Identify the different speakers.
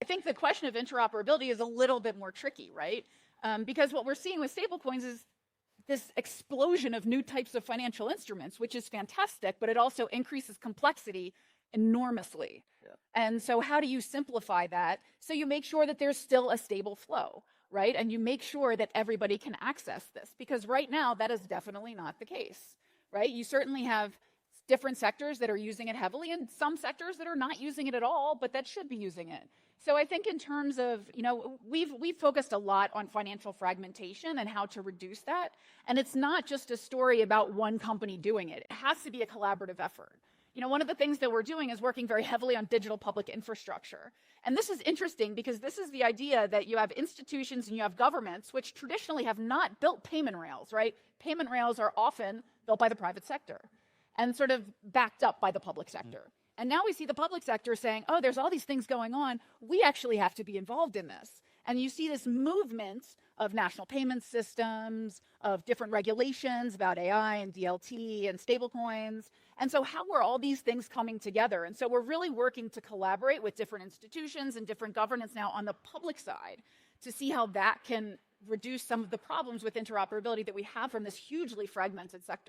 Speaker 1: think the question of interoperability is a little bit more tricky, right? Because what we're seeing with stablecoins is this explosion of new types of financial instruments, which is fantastic, but it also increases complexity enormously. Yeah. And so how do you simplify that? So you make sure that there's still a stable flow, right? And you make sure that everybody can access this, because right now that is definitely not the case, right? You certainly have different sectors that are using it heavily and some sectors that are not using it at all, but that should be using it. So I think in terms of, we've focused a lot on financial fragmentation and how to reduce that. And it's not just a story about one company doing it. It has to be a collaborative effort. One of the things that we're doing is working very heavily on digital public infrastructure. And this is interesting because this is the idea that you have institutions and you have governments which traditionally have not built payment rails, right? Payment rails are often built by the private sector and sort of backed up by the public sector. And now we see the public sector saying, oh, there's all these things going on. We actually have to be involved in this. And you see this movement of national payment systems, of different regulations about AI and DLT and stablecoins. And so how are all these things coming together? And so we're really working to collaborate with different institutions and different governance now on the public side to see how that can reduce some of the problems with interoperability that we have from this hugely fragmented sector.